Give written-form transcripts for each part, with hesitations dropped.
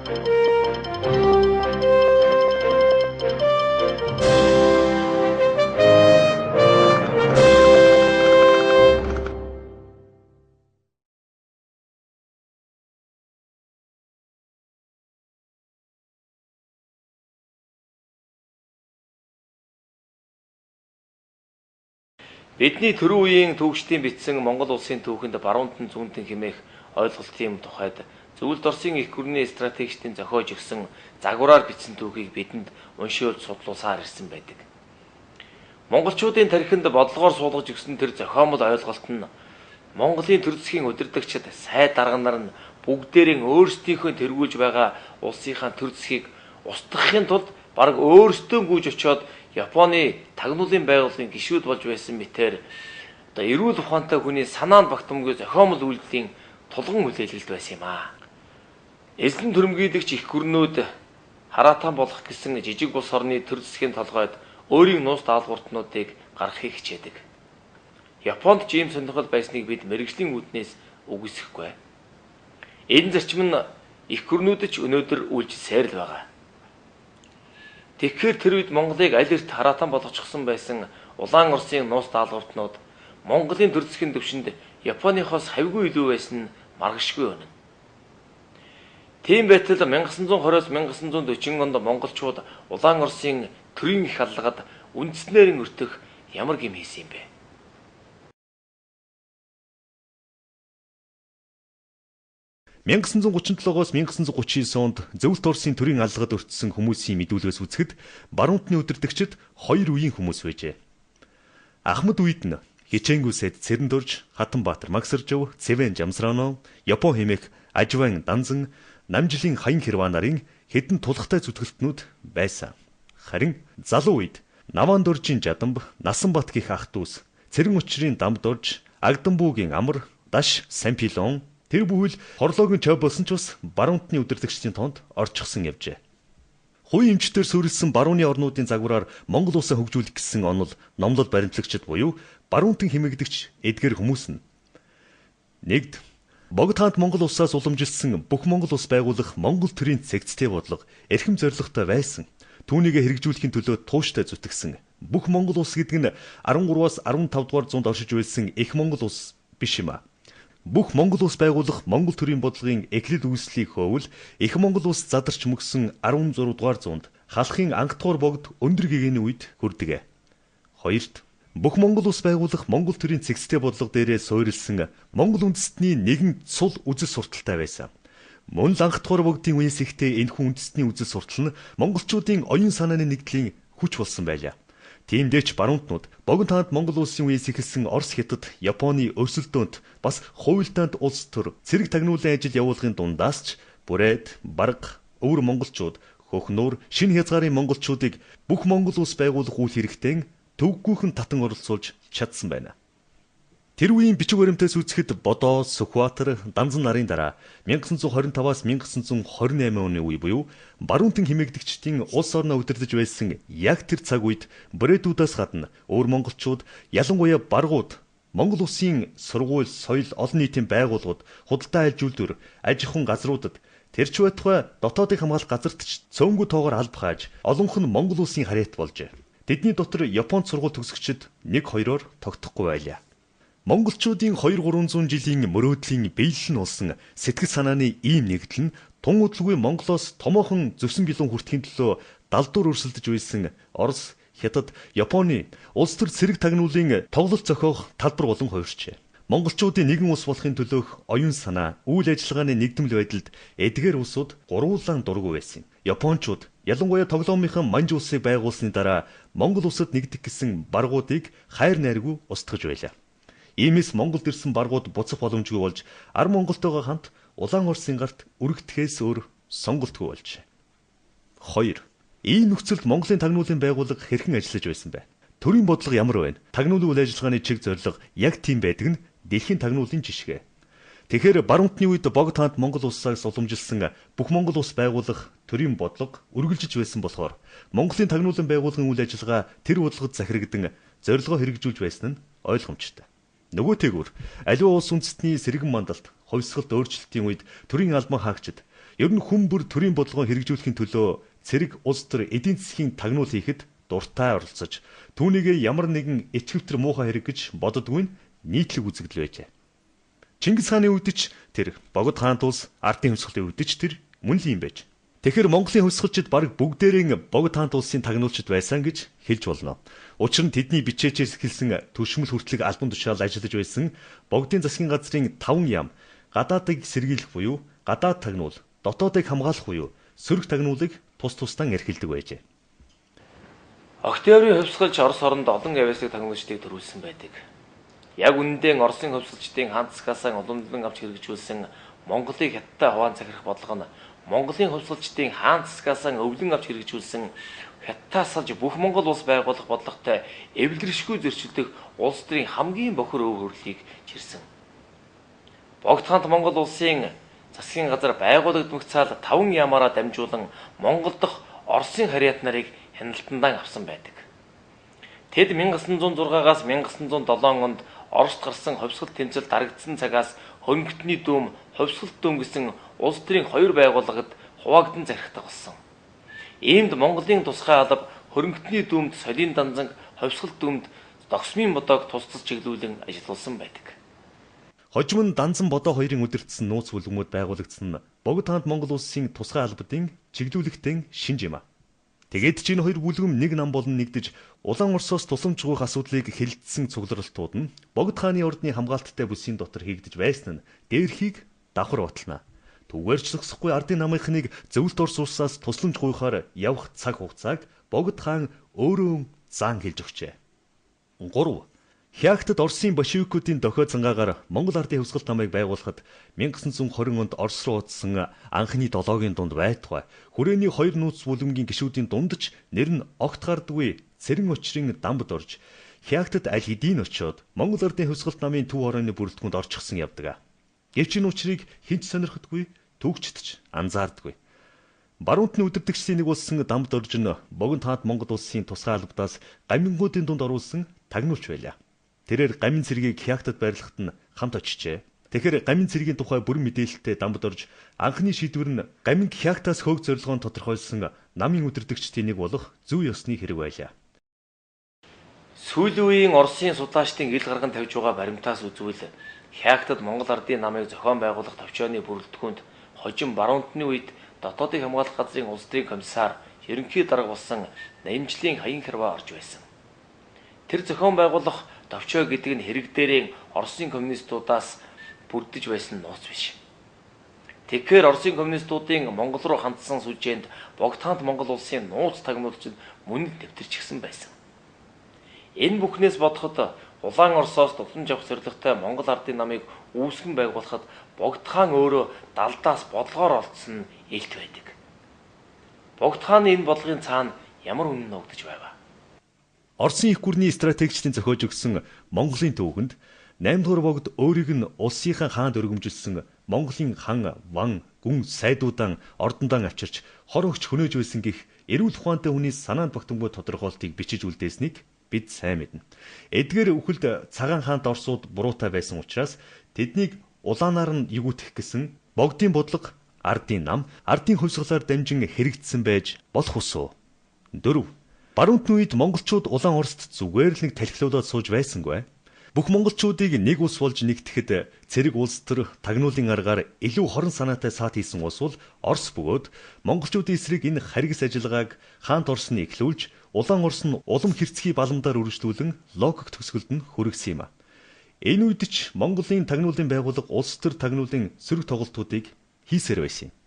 Бидний түрүү үеийн түүхчдийн бичсэн Монгол улсын түүхэнд баруунтан зүүнтэн хэмээх ойлголтын тухайд Зөвлөлт Оросын их гүрний стратегчдийн зохиож өгсөн загвараар бичсэн түүхийг бидэнд уншиулж судлуулсаар ирсэн байдаг. Монголчуудын тархинд бодлогоор суулгаж өгсөн тэр зохиомол ойлголт нь Монголын төр засгийн удирдагчид сайд дарга нар нь бүгдээрээ өөрсдийнхөө тэргүүлж байгаа улсынхаа төр засгийг устгахын тулд бараг өөрсдөө гүйж очиод Японы тагнуулын байгууллагын гишүүд болж байсан мэтээр эрүүл ухаантай хүний санаанд багтамгүй зохиомол үйлдэлийн тулган хүлээлгэлд байсан юм аа. Эзлэн төрөмгийлэгч их гүрнүүд хараатан болох гэсэн жижиг улс орны төр засгийн толгойд өөрийн нууц даалгавартнуудыг гаргахыг хичээдэг. Японд ч ийм сонирхол байсныг бид мэргэжлийн үүднээс үгүйсэхгүй. Энэ зарчим нь их гүрнүүдэд ч өнөөдөр үйлчлсээр л байгаа. Тэгэхээр тэр үед Монголыг аль эрт хараатан болгочихсон байсан Улаан Оросын нууц даалгавартнууд Монголын төр засгийн төвшөнд Японыхоос хавьгүй илүү байсан нь маргашгүй үнэн. Тийм байтал 1920-с 1940 онд монголчууд Улаан Оросын төрийн их аллагад үндэснээр өртөх ямар гэм хийсэн юм бэ? (1937-оос 1939 онд Зөвлөлт Оросын төрийн аллагад өртсөн хүмүүсийн мэдүүлгээс үзэхэд баруунтны удирдагчид хоёр үеийн хүмүүс байжээ. Ахмад үед нь хичээнгүй сайд Цэрэндөрж, Хатанбаатар Магсаржав, Цэвэн Жамсраано, Япон хэмээх Ажвайн Данзан, Намжилийн Хаян Хэрваа нарын хэдэн тулгатай зүтгэлтнүүд байсан. Харин залуу үед Наваандоржийн Жадамб, Насанбат гэх ах дүүс, Цэрэн учрын Дамдорж, Агдамбуугийн Амар, Даш Сампилон тэр бүхэл хорлоогийн чав болсон ч бас баруунтны удирдагчдын тоонд орчихсон явжээ. Хувийн эмчтэр суурилсан барууны орнуудын загвараар Монгол улсаа хөгжүүлэх гэсэн онол номлол баримтлагчид буюу баруунтан хэмээгдэгч эдгээр хүмүүс нь нэгд богд хаант Монгол улсаас уламжилсан бүх Монгол улс байгуулах Монгол төрийн цэгцтэй бодлого эрхэм зорилготой байсан. Түүнийгэ хэрэгжүүлэхийн төлөө тууштай зүтгэсэн. Бүх Монгол улс гэдэг нь 13-аас 15 дугаар зуунд оршиж байсан их Монгол улс биш юм а. Бүх Монгол улс байгуулах Монгол төрийн бодлогын эхлэл үүслийг хөвөл их Монгол улс задарч мөксөн 16 дугаар зуунд халахын ангадугаар богд өндөр гэгэний үед хүрдэг. Хоёрт бүх Монгол улс байгуулах Монгол төрийн цэгцтэй бодлого дээрээ суурилсан Монгол үндэстний нэгэн цул үзэл сурталтай байсан. Мөн л ангадугаар богдын үеэс ихтэй энэхүү үндэстний үзэл суртал нь монголчуудын оюун санааны нэгдлийн хүч болсон байлаа. Тиймдээч баруунтнууд богино хаант Монгол улсын үеэс эхэлсэн Орос, Хятад, Японы өрсөлдөөнд бас хуйлтаанд улс төр цэрэг тагнуулын ажил явуулахын дундаас ч бүрээд барга өвөр монголчууд хөхнөр шинэ хязгаарын монголчуудыг бүх Монгол улс байгуулах үйл хэрэгтэн төвггүйхэн татан оролцуулж чадсан байна. Тэр үеийн бичиг баримтаас үзэхэд Бодоо, Сүхбаатар, Данзан нарын дараа 1925-аас 1928 оны үе буюу баруунтан хэмээгдэгчдийн улс орноо удирдах байсан яг тэр цаг үед Брэдүүдээс гадна өөр монголчууд ялангуяа баргууд Монгол улсын сургууль, соёл, олон нийтийн байгууллагууд, худалдаа айлж үйлдвэр, аж ахуйн газруудад тэрч байтугай дотоодын хамгаалах газарт ч цөөнгүй тоогоор алба хааж олонх нь Монгол улсын харьяат болжээ. Тэдний дотор Японд сургууль төгсөгчид 1-2-оор тогтохгүй байлаа. Монголчуудын 200-300 жилийн мөрөөдлийн биелэл нь улсан сэтгэл санааны ийм нэгдэл нь тун удалгүй Монголоос томоохон зөсөн билүүн хүртэхийн төлөө далдуур өрсөлдөж байсан Орос, Хятад, Японы улс төр цэрэг тагнуулын тоглолт зохиох талбар болон хувирчээ. Монголчуудын нэгэн улс болохын төлөөх оюун санаа, үйл ажиллагааны нэгдмэл байдалд эдгээр улсууд гурвуулан дургүй байсан. Япончууд ялангуяа тоглоомынхан Манж улсыг байгуулсны дараа Монгол улсад нэгдэх гэсэн баргуудыг хайр найргүй устгаж байлаа. Иймээс Монголд ирсэн баргууд буцах боломжгүй болж ар Монголтойгоо хамт Улаан Оросын гарт үргэтгэхээс өөр сонголтгүй болжээ. 2. Ийм нөхцөлд Монголын тагнуулын байгууллага хэрхэн ажиллаж байсан бэ? Төрийн бодлого ямар байна? Тагнуулын үйл ажиллагааны чиг зорилго яг тийм байдаг нь дэлхийн тагнуулын жишгээ. Тэгэхээр баруунтны үед богд хаант Монгол улсаас уламжилсан бүх Монгол улс байгуулах төрийн бодлого үргэлжилж байсан болохоор Монголын тагнуулын байгууллагын үйл ажиллагаа тэр бодлогод захирагдсан зорилгоо хэрэгжүүлж байсан нь ойлгомжтой. Нөгөөтэйгүр аливаа улс үндэстний сэргэн мандалт, хувьсгалт өөрчлөлтийн үед төрийн албан хаагчид Ер нь хүн бүр төрийн бодлогоо хэрэгжүүлэхийн төлөө цэрэг улс төр эдийн засгийн тагнуул хийхэд дуртай оролцож, түүнийг ямар нэгэн ичгэвтер муухай хэрэг гэж боддоггүй нь нийтлэг үзэгдэл байжээ. Чингис хааны үед ч тэр, Богд хаан тулс ардын хувьсгалын үед ч тэр мөн л юм байж. Тэгэхээр Монголын хувьсгалчид бараг бүгдээрээ Богд хаан тулсын тагнуулчид байсан гэж хэлж болно. Учир нь тэдний бичээчээс эхэлсэн түшмэл хүртэлх албан тушаал ажиллаж байсан Богдын засгийн газрын 5 яам гадаадыг сэргийлэх буюу гадаад тагнуул, дотоодыг хамгаалах буюу сөрөг тагнуулыг тус тусдаа эрхэлдэг байжээ. Октябрийн хувьсгалч Орос оронд олон авиаслыг тагнуулчдыг төрүүлсэн байдаг. Яг үнэндээ Оросын хувьсгалчдын хаан засгаас уламжлан авч хэрэгжүүлсэн Монголыг хятадтай хуваан захирах бодлого нь Монголын хувьсгалчдын хаан засгаас өвлөн авч хэрэгжүүлсэн хятадаас салж бүх Монгол улс байгуулах бодлоготой эвлэршгүй зөрчилдөх улс төрийн хамгийн бохир өв хөрлөлийг чирсэн. Богд хаант Монгол улсын засгийн газар байгуулагдмаг цаал 5 ямаараа дамжуулан Монгол дахь Оросын харьяат нарыг хяналтандаа авсан байдаг. Тэд 1906-аас 1907 онд Орост гарсан хувьсгал тэмцэл дарагдсан цагаас хөрөнгөтний дүүм, хувьсгалт дүүм гэсэн улс төрийн 2 байгууллагад хуваагдсан зархидаг болсон. Иймд Монголын тусгай алба хөрөнгөтний дүүмд солин данзанг, хувьсгалт дүүмд догсмын бодог тусдас чиглүүлэн ажилласан байдаг. Хожим нь Данзан бодоо хоёрын удирдсан нууц бүлгэмүүд байгуулагдсан нь Богд хаант Монгол улсын тусгай албадын чиглүүлэгтэн шинж юм а. Тэгээд чинь хоёр бүлгэм нэг нам болон нэгдэж Улаан Оросоос тусламж гуйх асуудлыг хэлэлцсэн цугларалтууд нь Богд хааны ордны хамгаалттай бүсийн дотор хийгдэж байсан нь дээрхийг давхар батална. Түгээр ч зогсохгүй ардын намынхныг зөвлөлт Орос улсаас тусламж гуйхаар явах цаг хугацааг Богд хаан өөрөө заан хэлж өгчээ. 3. Хятадд Оросын большевикуудын дохио цангаагаар Монгол ардын хувьсгалт намыг байгуулахад 1920 онд Орос руу удсан анхны долоогийн дунд байтугай хүрээний 2 нууц бүлэмгийн гишүүдийн дунд ч нэр нь огт гардаггүй цэрэн учрын дамбд орж Хятадд аль хэдийн очиод Монгол ардын хувьсгалт намын төв хорооны бүрэлдэхүүнд орчихсон явдаг. Гэвч энэ учрыг хинч сонирхдаггүй, төгчд ч анзаардаггүй. Баруунтны үдирдэгчдийн нэг болсон дамбд орж нь Богд хаант Монгол улсын тусгай албадаас гамингуудын дунд оруулсан тагнуулч байлаа. Тэрээр гамин цэргийг Хятадд байрлахад нь хамт очижээ. Тэгэхээр гамин цэргийн тухай бүрэн мэдээлэлтэй дамбд орж анхны шийдвэр нь гаминг Хятадаас хөг зорилгоон тодорхойлсон намын үдирдэгчдийн нэг болох зөв ёсны хэрэг байлаа. Сүүлийн үеийн Оросын судлаачдын ил гарган тавьж байгаа баримтаас үзвэл Хятадд Монгол ардын намыг зохион байгуулах товчооны бүрэлдэхүүнд хожим баруунтны үед дотоодын хамгаалах газрын улс төрийн комиссар ерөнхий дарга болсон Наимжлын Хаян Хэрваа орж байсан. Тэр зохион байгуулах товчоо гэдэг нь хэрэг дээрээ Оросын коммунистуудаас бүрдэж байсан нууц биш. Тэгэхээр Оросын коммунистуудын Монгол руу хандсан сүжээнд Богд хаант Монгол улсын нууц тагнуулчид мөн төвтөрчихсэн байсан. Энэ бүхнээс бодоход Улаан Оросоос тусламж авах зорилготой Монгол ардын намыг үүсгэн байгуулахад Богд хаан өөрөө далдаас бодлогоор олдсон нь илт байдаг. Богд хааны энэ бодлогын цаана ямар үнэн нуугдж байв? Оросын их гүрний стратегчдийн зохиож өгсөн Монголын түүхэнд 8 дугаар богд өөрийг нь улсынхаа хаанд өргөмжилсөн Монголын хан, ван, гүн сайдуудан ордондоо авчирч хор өгч хөнөөж байсан гих эрүүл ухаантай хүний санаанд багтангүй тодорхойлтыг бичиж үлдээснийг бид сайн мэднэ. Эдгээр үхэлд цагаан хаант Оросууд буруутай байсан учраас тэднийг улаанаар нь эгүүтэх гэсэн богдын бодлого ардын нам, ардын хувьсгалаар дамжин хэрэгжсэн байж болох усуу. 4. Баруунтны үед монголчууд Улаан Оросд зүгээр л нэг талхилуулаад сууж байсангүй. Бүх монголчуудыг нэг улс болж нэгтгэхэд цэрэг улс төр тагнуулын аргаар илүү хорон санаатай саад хийсэн улс бол Орос бөгөөд монголчуудын эсрэг энэ харгас ажиллагааг хаант Орос нь эхлүүлж Улаан Орос нь улам хэрцгий баламдаар үргэлжлүүлэн логик төгсгөлд нь хүргэсэн юм а. Энэ үед ч Монголын тагнуулын байгууллага улс төр тагнуулын сөрөг тоглолтуудыг хийсээр байсан юм.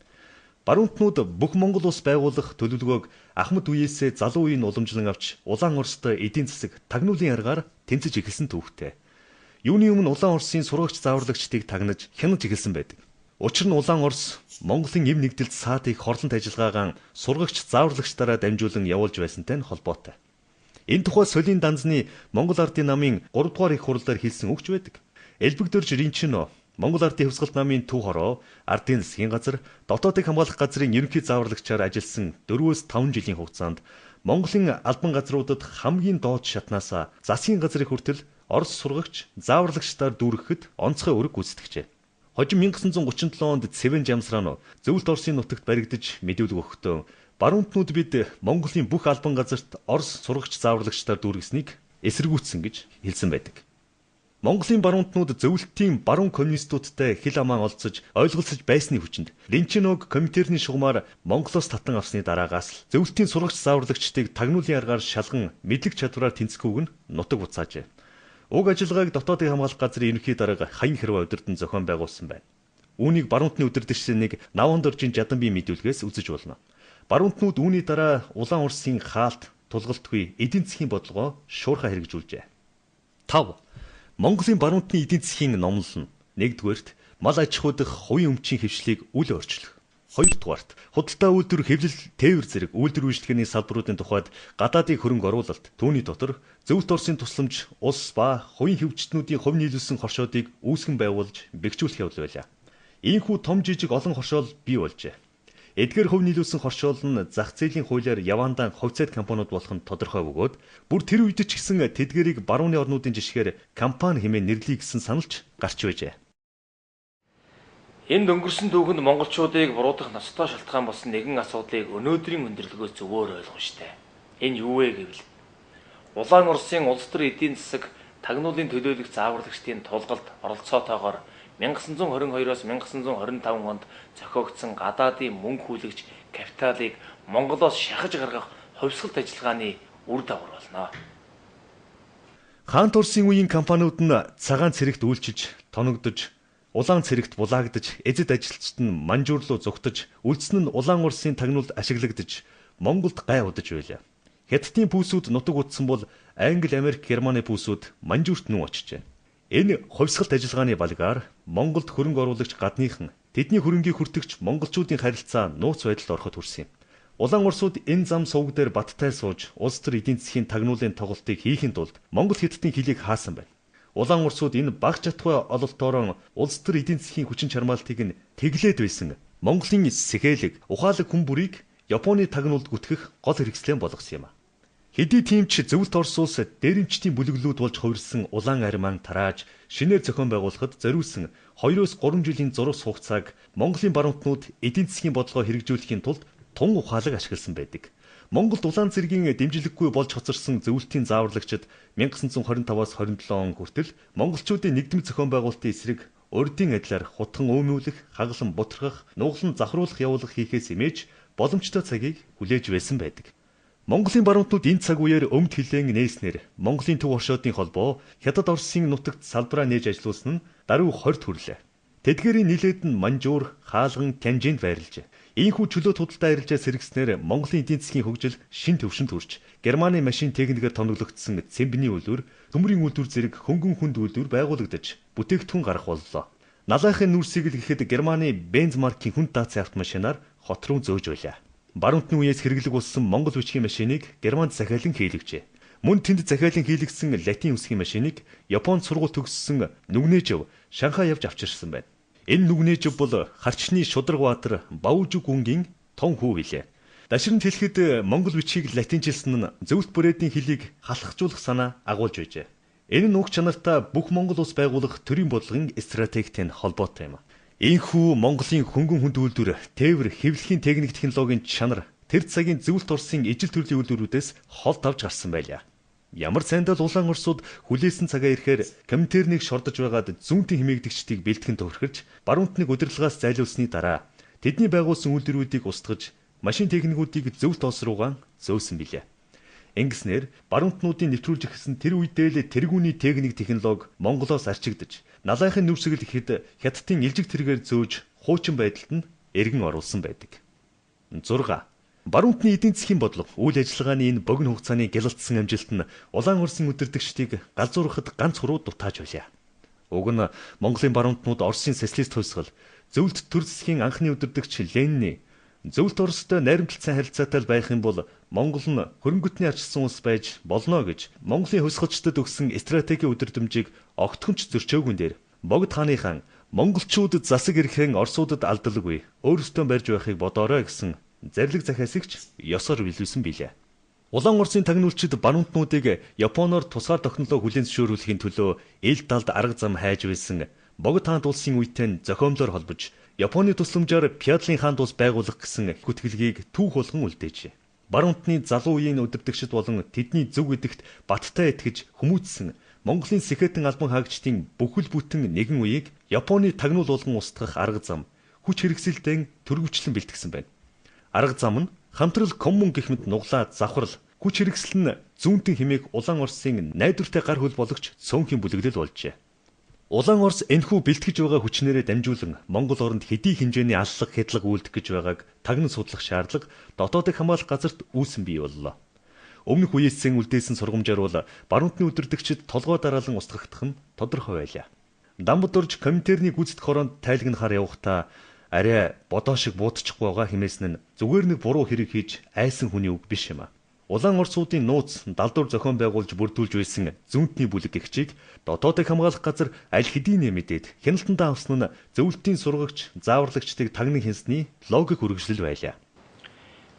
Баруунтнууд бүх Монгол улс байгуулах төлөвлөгөөг Ахмад үеэсээ залуу үеийн уламжлан авч Улаан Оростой эдийн засаг тагнуулын аргаар тэнцэж эхэлсэн түүхтэй. Юуны өмнө Улаан Оросын сургагч зааварлагчдыг тагнаж хянаж эхэлсэн байдаг. Учир нь Улаан Орос Монголын эв нэгдэлд саадыг хорлонт ажиллагаагаан сургагч зааварлагчдаараа дамжуулан явуулж байсантай нь холбоотой. Энэ тухай Солин Данзны Монгол ардын намын 3 дугаар их хурлаар хэлсэн үгч байдаг. Элбэгдөрж Ринчино Монгол ардын хувьсгалт намын төв хороо, ардын засгийн газар, дотоодыг хамгаалах газрын ерөнхий зааварлагчаар ажилласан 4-5 жилийн хугацаанд Монголын албан газруудад хамгийн доод шатнаас засгийн газрыг хүртэл Орос сургагч зааварлагчдаар дүүрэхэд онцгой үүрэг гүйцэтгэжээ. Хожим 1937 онд Цэвэн Жамсраано Зөвлөлт Оросын нутагт баригдаж мэдүүлэг өгөхдөө баруунтнууд бид Монголын бүх албан газарт Орос сургагч зааварлагчдаар дүүргэснийг эсэргүүцсэн гэж хэлсэн байдаг. Монголын баруунтнууд зөвлөлтийн баруун коммунистуудтай хил амаан олцож ойлголцож байсны хүчинд Ленчиног Коминтерний шугамаар Монголоос татан авсны дараагаас л зөвлөлтийн сургагч зааварлагчдыг тагнуулын аргаар шалган мэдлэг чадвараар тэнцэхүүг нь нутаг буцаажээ. Уг ажиллагааг дотоодын хамгаалах газрын ерөнхий дарга Хаян Хэрвээ удирдан зохион байгуулсан байна. Үүнийг баруунтны удирдагчдын нэг Наван Доржийн Жаданбийн мэдүүлгээс үзэж болно. Баруунтнууд үүний дараа Улаан Оросын хаалт тулгалтгүй эдийн засгийн бодлогоо шуурхай хэрэгжүүлжээ. 5. Монголын баруунтны эдийн засгийн номлол нь 1-р мал аж ахуй дахь хувийн өмчийн хэвшлийг үл өөрчлөх. 2-р худалдаа үйлдвэр хэвлэл тээвэр зэрэг үйлдвэр үйлчлэгээний салбаруудын тухайд гадаадын хөрөнгө оруулалт түүний дотор Зөвлөлт Оросын тусламж улс ба хувийн хөвчтнүүдийн хувь нийлүүлсэн хоршоодыг үүсгэн байгуулж бэхжүүлэх явдал байлаа. Ийхүү том жижиг олон хоршоол бий болжээ. Эдгээр хувь нийлүүлсэн хоршоол нь зах зээлийн хуулиар яваандаа хувьцаат компаниуд болох нь тодорхой бөгөөд бүр тэр үед ч гэсэн тэдгэрийг барууны орнуудын жишгээр компани хэмээн нэрлэе гэсэн саналч гарч байжээ. Энд өнгөрсөн түүхэнд монголчуудыг буруудах ноцтой шалтгаан болсон нэгэн асуудлыг өнөөдрийн өндөрлөгөөс зөвөр ойлгомжтой. Энэ юу вэ гэвэл Улаан Оросын улс төр эдийн засаг тагнуулын төлөөлөх зааварлагчдын тулгалд оролцоотойгоор 1922-оос 1925 онд зохиогдсон гадаадын мөнгө хүлэгч капиталыг Монголоос шахаж гаргах хувьсгалт ажиллагааны үр дагавар болно. Хаант Оросын үеийн компаниуд нь цагаан цэрэгт үйлчилж, тоногдож, улаан цэрэгт булаагдж, эзэд ажилчид нь манжуур руу зүгтэж, үлдсэн нь Улаан Оросын тагнуулд ашиглагдж, Монголд гай удаж байлаа. Хятадын пүүсүүд нутаг утсан бол Англи, Америк, Германы пүүсүүд манжуурт нүүн очжээ. Энэ хувьсгалт ажиллагааны балгаар Монголд хөрөнгө оруулагч гадныхан тэдний хөрөнгийг хүртэгч монголчуудын харилцаа нууц байдалд ороход хүрсэн юм. Улаан Оросууд энэ зам сувг дээр баттай сууж улс төр эдийн засгийн тагнуулын тоглолтыг хийхин тулд Монгол Хятадын хилийг хаасан байна. Улаан Оросууд энэ баг чатгүй ололтоороо улс төр эдийн засгийн хүчин чармаалтыг нь тэглээд байсан Монголын сэхэлэг, ухаалаг хүн бүрийг Японы тагнуулд гүтгэх гол хэрэгслэн болгосон юм. Хэдий тийм ч Зөвлөлт Орос улс дээрэмчдийн бүлэглүүд болж хувирсан улаан армаан тарааж шинээр зохион байгуулахад зориулсан 2-3 жилийн зурус хугацааг Монголын баруунтнууд эдийн засгийн бодлогоо хэрэгжүүлэхийн тулд тун ухаалаг ашигласан байдаг. Монголд улаан цэргийн дэмжлэггүй болж хоцорсон зөвлөлтийн зааварлагчид 1925-аас 27 он хүртэл монголчуудын нэгдмэл зохион байгуулалтын эсрэг урдын адилаар хутхан өөнүүлэх, хагалан бутрахах, нуглан завхруулах явуулах хийхээс эмээж боломжтой цагийг хүлээж байсан байдаг. Монголын баруунтнууд энэ цаг үеэр өмд хилэн нээснээр Монголын төв оршоодын холбоо Хятад Оросын нутагт салбараа нээж ажилуулсан нь даруй 20 хүрлээ. Тэдгээрийн нилээд нь манжуур, хаалган, Тянжинд байрлаж, ийхүү чөлөөт худалдаа арилжаа сэргснээр Монголын эдийн засгийн хөгжил шин төвшөнд хүрч, Германы машин техникээр тоногдсон цэмбэний үйлдвэр, төмрийн үйлдвэр зэрэг хөнгөн хүнд үйлдвэр байгуулагдаж, бүтээгдэхүүн гарах боллоо. Налайхын нүрсийг л гэхэд Германы Benz маркийн хүнд даацын автомашинаар хот руу зөөж байлаа. Баруунтны үеэс хэрэглэг болсон Монгол бичгийн машиныг Германд захиалан хийлгэжээ. Мөн тэнд захиалан хийлгсэн латин үсгийн машиныг Японд сургууль төгссөн Нүгнээжив Шанхай явж авчирсан байна. Энэ Нүгнээжив бол Харчны Шударга Баатар Баужуг гүнгийн том хүү билээ. Дашрамж хэлэхэд Монгол бичгийг латинчилсан нь зөвлөлт бүрээдийн хэлийг халахжуулах санаа агуулж байжээ. Энэ нь уг чанартай бүх Монгол улс байгуулах төрийн бодлогын стратегтэй холбоотой юм. Ийхүү Монголын хөнгөн хүнд үйлдвэр, тээвэр, хэвлэхийн техник технологийн чанар тэр цагийн Зөвлөлт Оросын ижил төрлийн үйлдвэрүүдээс хол тавж гарсан байлаа. Ямар сайндаа Улаан Оросууд хүлээсэн цагаа ирэхээр Коминтернийг шордож байгаад зүүнтийн хэмээгдэгчдийг бэлтгэн төвөргөж, баруунтныг удирдлагаас зайлуулсны дараа тэдний байгуулсан үйлдвэрүүдийг устгаж, машин техникүүдийг Зөвлөлт Орос руугаа зөөсөн билээ. Ингэснээр баруунтнуудын нэвтрүүлж ирсэн тэр үедээ л тэргүүний техник технологи Монголоос арчигдж, налайхын нүрсгэл ихэд Хятадын илжиг тэргээр зөөж хуучин байдалд нь эргэн оруулсан байдаг. 6. Баруунтны эдийн засгийн бодлого үйл ажиллагааны энэ богино хугацааны гялалтсан амжилт нь Улаан Оросын удирдагчдыг галзуурахад ганц хуруу дутааж байлаа. Уг нь Монголын баруунтнууд Оросын социалист хувьсгал, зөвлөлт төр засгийн анхны удирдагч Ленины Зөвлөлт Оростой найрамдалцсан харилцаатай байх юм бол Монгол нь хөрөнгөтний арчилсан улс байж болно гэж Монголын хувьсгалчдад өгсөн стратегийн өдөрдмжийг огтхонч зөрчөөгүй дээр Богд хааны хаан монголчуудад засаг ирэхэн Оросуудад алдалгүй өөрсдөө барьж байхыг бодоорой гэсэн зарлиг захиасгч ёсоор билүүлсэн билээ. Улаан Оросын тагнуулчид баруунтнуудыг Японоор тусгаар технологи хүлээн зөвшөөрүүлэхийн төлөө ил талд арга зам хайж байсан Богд хаант улсын үеийн зохиомлоор холбож Японы тусламжаар Пядлын хаант улс байгуулах гэсэн хүтгэлгийг түүх болгон үлдээжээ. Баруун унтны залуу үеийн удирдагчид болон тэдний зөв гэдэгт баттай итгэж хүмүүжсэн Монголын Сэхэтэн албан хаагчдын бүхэл бүтэн нэгэн үеийг Японы тагнуул болгон устгах арга зам хүч хэрэгсэлдэн төрөвчлэн бэлтгэсэн байна. Арга зам нь хамтрал коммун гэх мэт нуглаа завхрал хүч хэрэгсэл нь зүүнтэн хэмээх Улаан Оросын найдвартай гар хөл болгоч цөөнхийн бүлэглэл болжээ. Улаан Орос энэхүү бэлтгэж байгаа хүчнэрээ дамжуулан Монгол оронд хэдий хэмжээний аллах хэдлэг үйлдэх гэж байгааг тагнан судлах шаардлага дотоодыг хамгаалах газарт үүсэн бий боллоо. Өмнөх үеэссэн үлдээсэн сургамжаар бол баруун унтны удирдагчид толгой дараалан устгагдах нь тодорхой байлаа. Дамбад орж Коминтерний гүйцэтгэх хороонд тайлагнахаар явахдаа арай бодоо шиг буудчихгүй байгаа хэмээсэн нь зүгээр нэг буруу хэрэг хийж айсан хүний үг биш юм а. Улаан Оросуудын нууц далдуур зохион байгуулж бүрдүүлж байсан зүүнтний бүлэг гэгчийг дотоодыг хамгаалах газар аль хэдийнэ мэдээд хяналтандаа авсан нь зөвлөлтийн сургагч, зааварлагчдыг тагнан хянсны логик үргэлжлэл байлаа.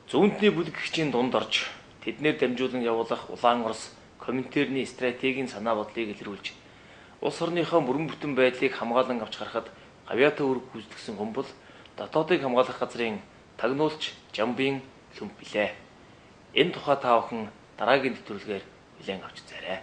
Зүүнтний бүлэг гэгчийн дунд орж тэднэр дамжуулан явуулах Улаан Орос Коминтерний стратегийн санаа бодлыг илрүүлж улс орныхоо бүрэн бүтэн байдлыг хамгаалан авч харахад гавьяатай үүрэг гүйцэтгсэн хүн бол дотоодыг хамгаалах газрын тагнуулч Жамбын Лүмп билээ. Энэ тухай та бүхэн дараагийн нэвтрүүлгээр хүлээн авч үзээрэй.